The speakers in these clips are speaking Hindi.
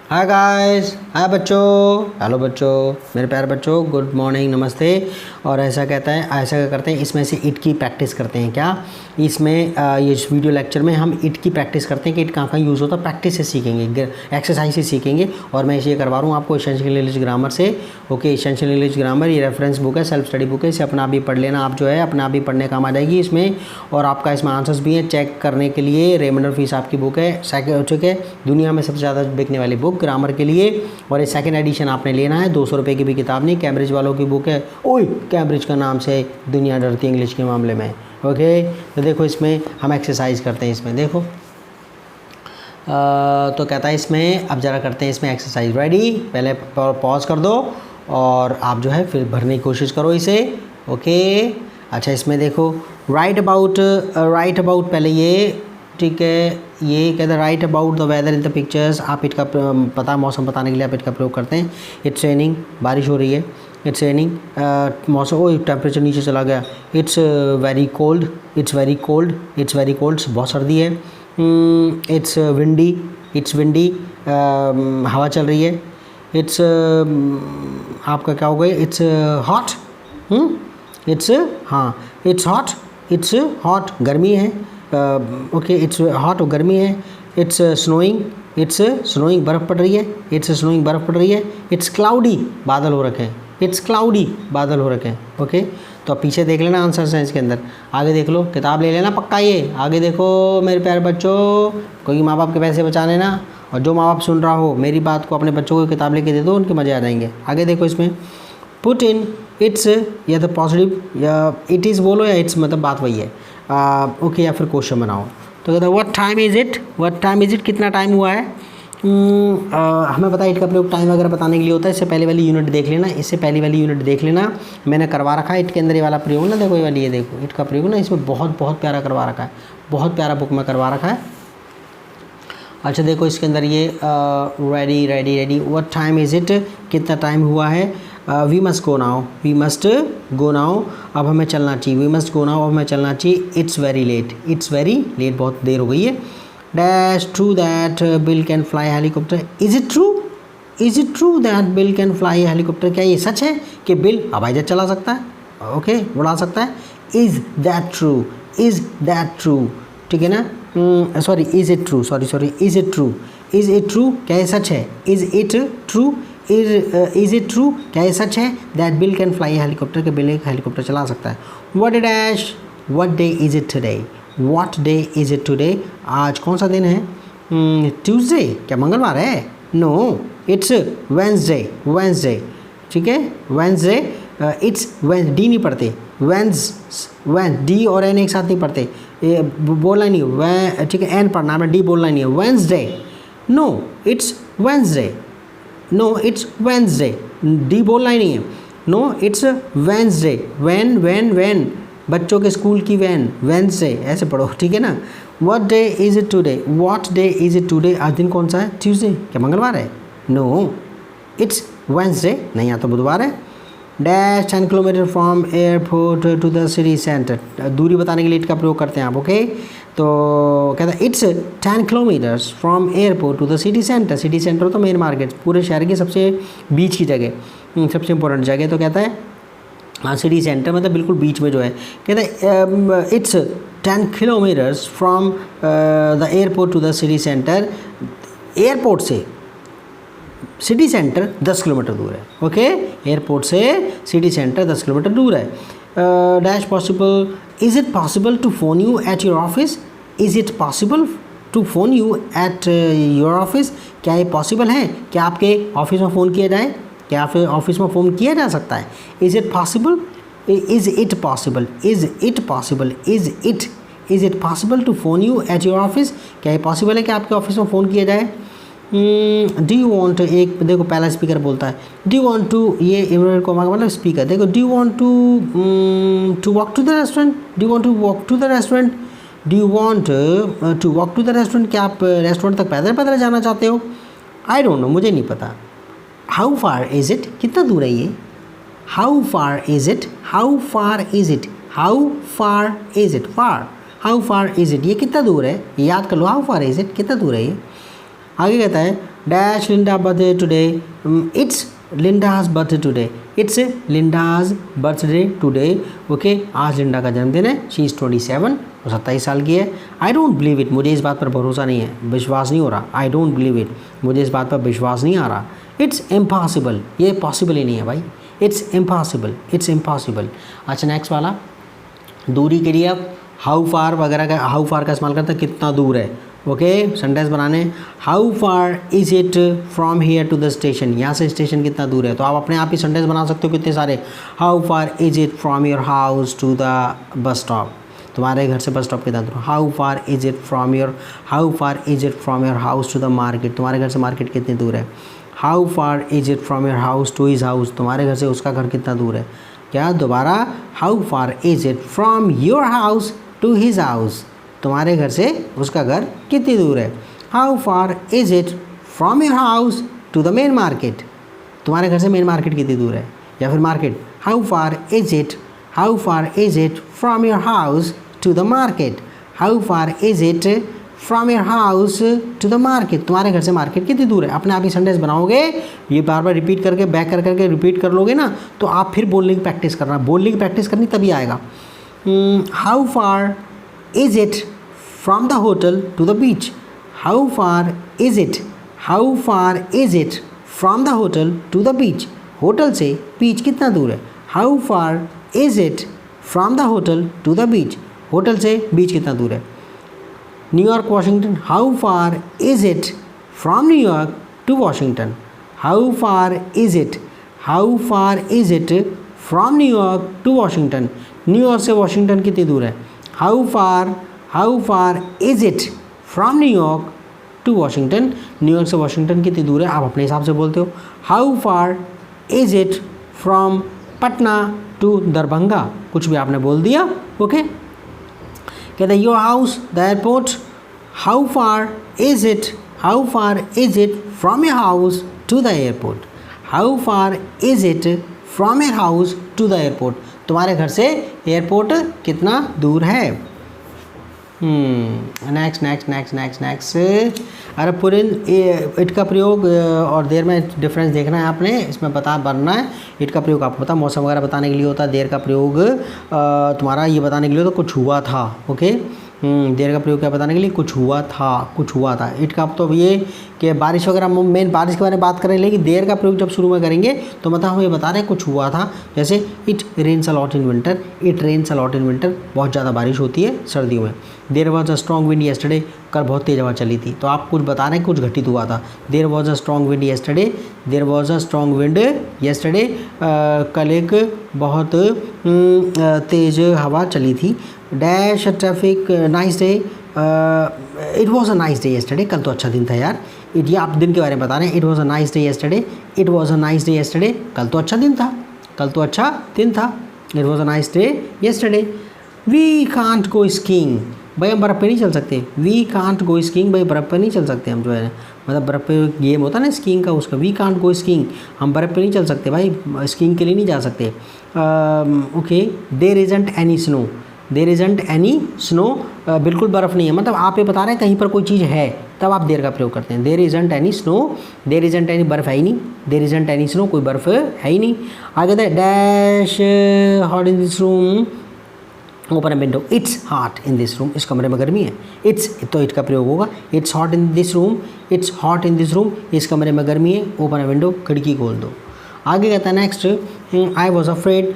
हाय गाइस, हाय बच्चों, हेलो बच्चों, मेरे प्यारे बच्चों, गुड मॉर्निंग, नमस्ते। और ऐसा कहता है, ऐसा क्या करते हैं, इसमें से इट की प्रैक्टिस करते हैं। क्या इसमें ये इस वीडियो लेक्चर में हम इट की प्रैक्टिस करते हैं कि इट कहाँ कहाँ यूज़ होता है। प्रैक्टिस से सीखेंगे, एक्सरसाइज से सीखेंगे। और मैं इसे करवा रहा हूँ आपको एसेंशियल इंग्लिश ग्रामर से। ओके, एसेंशियल इंग्लिश ग्रामर ये रेफरेंस बुक है, सेल्फ स्टडी बुक है। इसे अपना आप भी पढ़ लेना, आप जो है अपना आप भी पढ़ने काम आ जाएगी इसमें। और आपका इसमें आंसर्स भी हैं चेक करने के लिए। रेमंडर फीस आपकी बुक है, ठीक है, दुनिया में सबसे ज़्यादा बिकने वाली बुक ग्रामर के लिए। और ये सेकंड एडिशन आपने लेना है, 200 रुपये की भी किताब नहीं, कैम्ब्रिज वालों की बुक है। ओए, कैम्ब्रिज का नाम से दुनिया डरती है इंग्लिश के मामले में। ओके, तो देखो इसमें हम एक्सरसाइज करते हैं। इसमें देखो तो कहता है इसमें, अब ज़रा करते हैं इसमें एक्सरसाइज। रेडी, पहले पॉज कर दो और आप जो है फिर भरने की कोशिश करो इसे। ओके, अच्छा इसमें देखो राइट अबाउट पहले ये, ठीक है, ये कहता है right about the weather in the pictures. आप इट का पता, मौसम बताने के लिए आप इट का प्रयोग करते हैं। इट्स रेनिंग, बारिश हो रही है। इट्स रेनिंग, मौसम, ओ टेम्परेचर नीचे चला गया। It's very cold, it's very cold, it's very cold, बहुत सर्दी है। इट्स विंडी, इट्स विंडी, हवा चल रही है। इट्स आपका क्या हो गया, इट्स हॉट, इट्स, हाँ इट्स हॉट, इट्स हॉट, गर्मी है। ओके, इट्स हॉट, गर्मी है। इट्स स्नोइंग, इट्स स्नोइंग, बर्फ़ पड़ रही है। इट्स स्नोइंग, बर्फ़ पड़ रही है। इट्स क्लाउडी, बादल हो रखे हैं। इट्स क्लाउडी, बादल हो रखे हैं। ओके, तो अब पीछे देख लेना आंसर है इसके अंदर। आगे देख लो, किताब ले लेना पक्का। ये आगे देखो मेरे प्यारे बच्चों, कोई माँ बाप के पैसे बचा लेना। और जो माँ बाप सुन रहा हो मेरी बात को, अपने बच्चों को किताब लेके दे दो, उनके मज़े आ जाएंगे। आगे देखो इसमें पुट इन इट्स, या तो पॉजिटिव या इट इज़ बोलो, या इट्स मतलब बात वही है। ओके, या फिर क्वेश्चन बनाओ। तो कहता है what time is it, what time is it, कितना टाइम हुआ है। हमें पता है इट का प्रयोग टाइम वगैरह बताने के लिए होता है। इससे पहले वाली यूनिट देख लेना, इससे पहली वाली यूनिट देख लेना, मैंने करवा रखा है इट के अंदर ये वाला प्रयोग ना। देखो ये वाली, ये देखो इट का प्रयोग ना, इसमें बहुत बहुत प्यारा करवा रखा है, बहुत प्यारा बुक में करवा रखा है। अच्छा देखो इसके अंदर ये ready ready ready, what time is it, कितना टाइम हुआ है। We must go now, we must go now, अब हमें चलना चाहिए। वी मस्ट गो नाउ, अब हमें चलना चाहिए। It's very late, it's very late, बहुत देर हो गई है। Dash true that Bill can fly helicopter, is it true, is it true that Bill can fly helicopter, क्या ये सच है कि बिल हवाई जहाज चला सकता है, ओके, उड़ा सकता है। Is that true, is that true, ठीक है ना, sorry is it true, sorry is it true, is it true, क्या ये सच है। Is it true, is it true, क्या ये सच है। That Bill can fly helicopter, के बिल एक हेलीकॉप्टर चला सकता है। What day dash, what day is it today, what day is it today, आज कौन सा दिन है। ट्यूसडे, क्या मंगलवार है। नो, इट्स वेंसडे, वेंसडे, ठीक है, वेंसडे। इट्स वेंस, डी नहीं पढ़ते, वेंस डी और एन एक साथ नहीं पढ़ते, ये बोलना नहीं है, ठीक है, एन पढ़ना है, डी बोलना नहीं है। Wednesday, no it's Wednesday, no it's Wednesday, D बोलना ही नहीं है। नो इट्स वेंसडे, वैन, बच्चों के स्कूल की वैन, वेंसडे ऐसे पढ़ो, ठीक है ना। What day is it today, what day is it today, आज दिन कौन सा है। ट्यूसडे, क्या मंगलवार है। नो इट्स वेंसडे, नहीं यहाँ तो बुधवार है। Dash 10 kilometre from airport to the city centre, दूरी बताने के लिए इट का प्रयोग करते हैं आप। ओके, तो कहता है it's 10 kilometres from airport to the city centre. City centre तो मेन मार्केट, पूरे शहर की सबसे बीच की जगह, सबसे इंपॉर्टेंट जगह। तो कहता है हाँ, सिटी सेंटर मतलब बिल्कुल बीच में जो है। कहता है it's 10 kilometres from the airport to the city centre, airport से सिटी सेंटर 10 किलोमीटर दूर है। ओके, एयरपोर्ट से सिटी सेंटर 10 किलोमीटर दूर है। Dash possible, is it possible to phone you at your office, is it possible to phone you at your office, क्या ये पॉसिबल है कि आपके ऑफिस में फ़ोन किया जाए, क्या फिर ऑफिस में फ़ोन किया जा सकता है। Is it possible, is it possible, is it possible, is it possible to phone you at your office, क्या ये पॉसिबल है कि आपके ऑफिस में फ़ोन किया जाए। डू यू वॉन्ट, एक देखो पहला स्पीकर बोलता है डू यू वॉन्ट टू, ये इन्वर्टेड कॉमा का मतलब स्पीकर। देखो do you want to walk to the restaurant, do you want to walk to the restaurant, do you want to walk to the restaurant, क्या आप रेस्टोरेंट तक पैदल पैदल जाना चाहते हो। आई डोंट नो, मुझे नहीं पता। हाउ फार इज़ इट, कितना दूर है ये। How far is it, how far is it, how far is it, far, how far is it, ये कितना दूर है, याद कर लो। हाउ फार इज़ इट, कितना दूर है ये। आगे कहता है dash Linda birthday today, it's Linda's birthday today, it's Linda's birthday today. Okay, आज लिंडा का जन्मदिन है, शी इज़ 27, वो 27 साल की है। आई डोंट बिलीव इट, मुझे इस बात पर भरोसा नहीं है, विश्वास नहीं हो रहा। आई डोंट बिलीव इट, मुझे इस बात पर विश्वास नहीं आ रहा। इट्स इम्पॉसिबल, ये पॉसिबल ही नहीं है भाई, इट्स इम्पॉसिबल, इट्स इम्पॉसिबल। अच्छा नेक्स्ट वाला, दूरी के लिए अब हाउ फार वगैरह का, हाउ फार का इस्तेमाल करते हैं, कितना दूर है। ओके, सेंटेंस बनाने, how far is it from here to the station, यहाँ से स्टेशन कितना दूर है। तो आप अपने आप ही सेंटेंस बना सकते हो कितने सारे। How far is it from your house to the bus stop, तुम्हारे घर से बस स्टॉप कितना दूर। How far is it from your, how far is it from your house to the market, तुम्हारे घर से मार्केट कितनी दूर है। How far is it from your house to his house, तुम्हारे घर से उसका घर कितना दूर है। क्या दोबारा, how far is it from your house to his house, तुम्हारे घर से उसका घर कितनी दूर है। How far is it from your house to the main market, तुम्हारे घर से मेन मार्केट कितनी दूर है। या फिर market, how far is it, how far is it from your house to the market, how far is it from your house to the market, तुम्हारे घर से मार्केट कितनी दूर है। अपने आप ही सेंटेंस बनाओगे, ये बार बार रिपीट करके बैक कर करके रिपीट कर लोगे ना, तो आप फिर बोलने की प्रैक्टिस करना, बोलने की प्रैक्टिस करनी तभी आएगा। How far is it from the hotel to the beach, how far is it, how far is it from the hotel to the beach, hotel से बीच कितना दूर है। How far is it from the hotel to the beach, hotel से बीच कितना दूर है। New York Washington, how far is it from New York to Washington, how far is it, how far is it from New York to Washington, New York से वाशिंगटन कितनी दूर है। How far is it from New York to Washington, New York से वाशिंगटन कितनी दूर है, आप अपने हिसाब से बोलते हो। How far is it from Patna to Darbhanga, कुछ भी आपने बोल दिया। ओके, कहते हैं your house the airport, how far is it, how far is it from your house to the airport, how far is it from your house to the airport, तुम्हारे घर से एयरपोर्ट कितना दूर है। Next next next next next, अरे पूरे इट का प्रयोग और देर में डिफरेंस देखना है आपने, इसमें बनना है। इट का प्रयोग आपको पता मौसम वगैरह बताने के लिए होता है, देर का प्रयोग तुम्हारा ये बताने के लिए होता कुछ हुआ था। ओके, देर का प्रयोग क्या बताने के लिए, कुछ हुआ था, कुछ हुआ था। इट का तो ये कि बारिश वगैरह, मेन बारिश के बारे में बात करें, लेकिन देर का प्रयोग जब शुरू में करेंगे तो मतलब हम ये बता रहे हैं कुछ हुआ था। जैसे it rains a lot in winter, it rains a lot in winter, बहुत ज़्यादा बारिश होती है सर्दियों में। There was a strong wind yesterday, कल बहुत तेज़ हवा चली थी, तो आप कुछ बता रहे हैं कुछ घटित हुआ था। देर was a strong wind yesterday, there was a strong wind yesterday, कल एक बहुत तेज़ हवा चली थी। Dash traffic nice day, it was a nice day yesterday, कल तो अच्छा दिन था यार। ये आप दिन के बारे में बता रहे हैं, it was a nice day yesterday, it was a nice day yesterday, कल तो अच्छा दिन था, कल तो अच्छा दिन था। It was a nice day yesterday. We can't go skiing, भाई हम बर्फ़ पे नहीं चल सकते। वी कांट गो स्कीइंग, भाई बर्फ़ पे नहीं चल सकते हम, जो है मतलब बर्फ़ पे गेम होता है ना स्कीइंग का, उसका वी कांट गो स्कीइंग, हम बर्फ़ पे नहीं चल सकते भाई, स्कीइंग के लिए नहीं जा सकते। Okay, there isn't any snow, there isn't any snow, बिल्कुल बर्फ़ नहीं है, मतलब आप ये बता रहे हैं कहीं पर कोई चीज़ है, तब आप देर का प्रयोग करते हैं। There isn't any snow, there isn't any, बर्फ़ है ही नहीं, देयर इज़न्ट एनी स्नो, कोई बर्फ़ है ही नहीं। आगे dash hot in this room, open a window, it's hot in this room, इस कमरे में गर्मी है। इट्स, तो इट का प्रयोग होगा, it's hot in this room, it's hot in this room, इस कमरे में गर्मी है। ओपन अ विंडो, खिड़की खोल दो। आगे कहता है नेक्स्ट, आई वॉज अफ्रेड,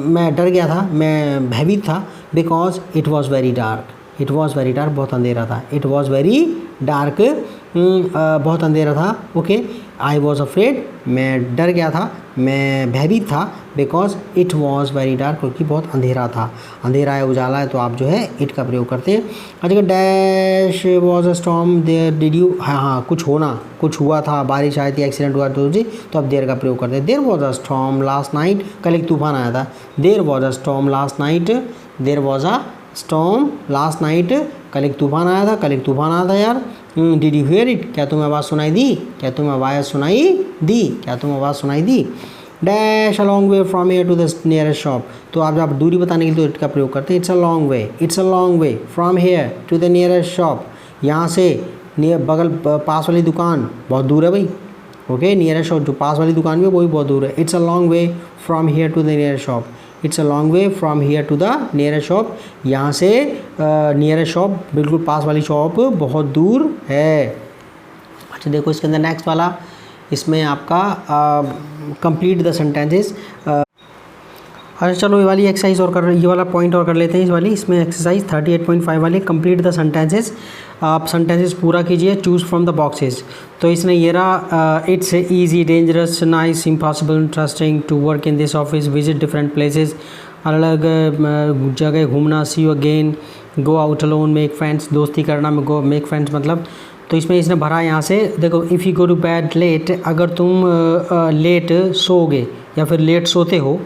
मैं डर गया था, मैं भयभीत था। Because it was very dark, it was very dark, बहुत अंधेरा था। इट वॉज़ वेरी डार्क, बहुत अंधेरा था। ओके, आई वॉज़ अफ्रेड, मैं डर गया था, मैं भयभीत था। Because it was very dark, क्योंकि बहुत अंधेरा था। अंधेरा है, उजाला है, तो आप जो है इट का प्रयोग करते हैं। अच्छा, dash was a storm there did you, हाँ कुछ होना, कुछ हुआ था, बारिश आई थी, एक्सीडेंट हुआ तो जी, तो अब देर का प्रयोग करते हैं। There was a storm last night, कल एक तूफान आया था। There was a storm last night, there was a storm last night, कल एक तूफान आया था, कल एक तूफान आया था यार। डिड यू हियर इट, क्या तुम्हें आवाज़ सुनाई दी, क्या तुम्हें आवाज़ सुनाई दी, क्या तुम्हें आवाज़ सुनाई दी। Dash a long way from here to the nearest shop, तो आप जब दूरी बताने के लिए तो इट का प्रयोग करते हैं। It's a long way, it's a long way from here to the nearest shop, यहाँ से नियर बगल पास वाली दुकान बहुत दूर है भाई। ओके, नियरेस्ट शॉप जो पास वाली दुकान भी है वो भी बहुत दूर है। It's a long way from here to the nearest shop. It's a long way from here to the nearest shop. यहाँ से नियरेस्ट शॉप बिल्कुल पास वाली शॉप बहुत दूर है। अच्छा देखो इसके अंदर नेक्स्ट वाला, इसमें आपका कंप्लीट द सेंटेंसेस। अच्छा चलो ये वाली एक्सरसाइज और कर, ये वाला पॉइंट और कर लेते हैं इस वाली। इसमें एक्सरसाइज 38.5 वाली, कंप्लीट द सेंटेंसेस। आप सेंटेंसेस पूरा कीजिए, चूज़ फ्रॉम द बॉक्सेस। तो इसने ये रहा, it's easy, dangerous, nice, impossible, interesting to work in this office, visit different places, अलग अलग जगह घूमना, see you again, go out alone, make friends, दोस्ती करना, गो मेक फ्रेंड्स मतलब। तो इसमें इसने भरा यहाँ से देखो, if you go to bed late, अगर तुम लेट सोओगे या फिर लेट सोते हो,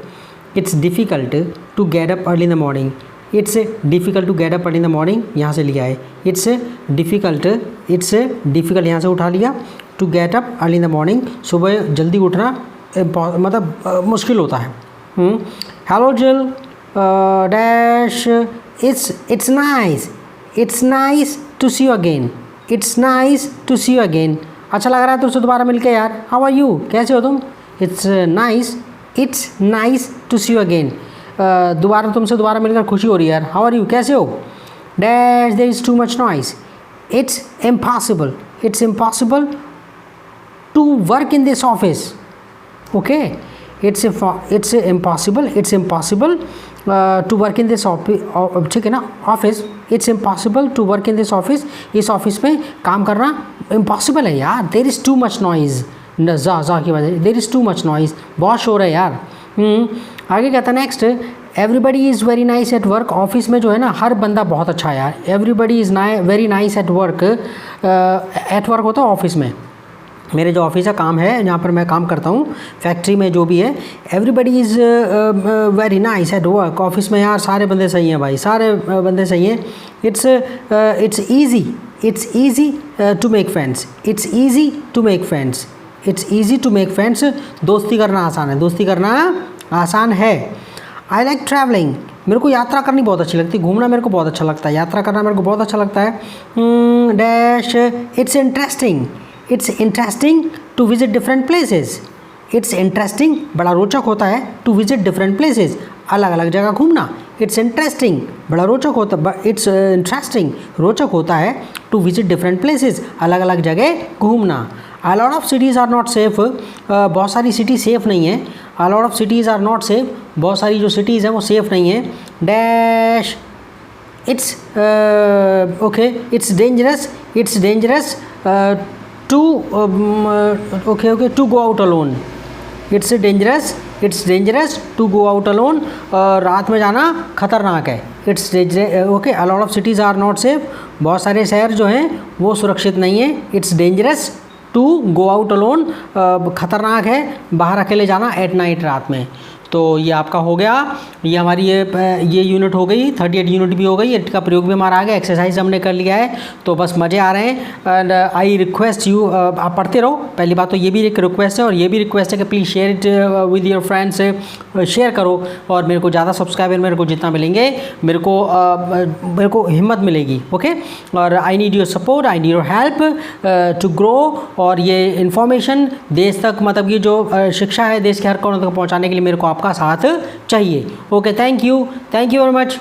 it's difficult to get up early in the morning. It's difficult to get up early in the morning, यहाँ से लिया है। इट्स डिफ़िकल्ट यहाँ से उठा लिया, to get up early in the morning, सुबह जल्दी उठना मतलब मुश्किल होता है। Hello Jill dash, it's nice to see you again, it's nice to see you again. अच्छा लग रहा है तुमसे दोबारा मिलके यार। हाउ आर यू, कैसे हो तुम? It's nice to see you again, तुमसे दोबारा मिलकर खुशी हो रही है यार। हाउ आर यू, कैसे हो? Dash, there is too much noise, it's impossible to work in this office. Okay, it's impossible to work in this office, ठीक है ना, office. It's impossible to work in this office, इस ऑफिस में काम करना इम्पॉसिबल है यार। There is too much noise, जा की वजह, there is too much noise, बहुत शोर है यार। आगे कहता है next, everybody is very nice at work. Office में जो है ना हर बंदा बहुत अच्छा है यार। Everybody is very nice at work, at work होता है ऑफिस में। मेरे जो ऑफिस का काम है जहाँ पर मैं काम करता हूँ, फैक्ट्री में जो भी है, everybody is very nice at work. Office में यार सारे बंदे सही हैं भाई, सारे बंदे सही हैं। It's easy to make friends, it's easy to make friends, दोस्ती करना आसान है। आई लाइक ट्रैवलिंग, मेरे को यात्रा करनी बहुत अच्छी लगती है, घूमना मेरे को बहुत अच्छा लगता है, यात्रा करना मेरे को बहुत अच्छा लगता है। Dash, it's interesting to visit different places. It's interesting बड़ा रोचक होता है, टू विजिट डिफरेंट प्लेसेस, अलग अलग जगह घूमना। इट्स इंटरेस्टिंग बड़ा रोचक होता, इट्स इंटरेस्टिंग रोचक होता है, टू विजिट डिफरेंट प्लेसेस, अलग अलग जगह घूमना। A lot of cities are not safe, बहुत सारी सिटी सेफ़ नहीं है। A lot of cities are not safe, बहुत सारी जो सिटीज़ हैं वो सेफ़ नहीं है। Dash, it's okay, it's dangerous to to go out alone. It's dangerous to go out alone, रात में जाना खतरनाक है। It's okay, a lot of cities are not safe, बहुत सारे शहर जो हैं वो सुरक्षित नहीं है। It's dangerous to go out alone, ख़तरनाक है बाहर अकेले जाना एट नाइट, रात में। तो ये आपका हो गया, ये हमारी ये यूनिट हो गई, 38 यूनिट भी हो गई, इट का प्रयोग भी हमारा आ गया, एक्सरसाइज हमने कर लिया है। तो बस मज़े आ रहे हैं। एंड आई रिक्वेस्ट यू, आप पढ़ते रहो। पहली बात तो ये भी एक रिक्वेस्ट है, और ये भी रिक्वेस्ट है कि please share it with your friends, share करो। और मेरे को ज़्यादा सब्सक्राइबर मेरे को जितना मिलेंगे मेरे को हिम्मत मिलेगी। ओके, और I need your support, I need your help to grow. और ये इन्फॉर्मेशन देश तक, मतलब ये जो शिक्षा है देश के हर कोने तक पहुँचाने के लिए मेरे को आपका साथ चाहिए। Okay, thank you very much.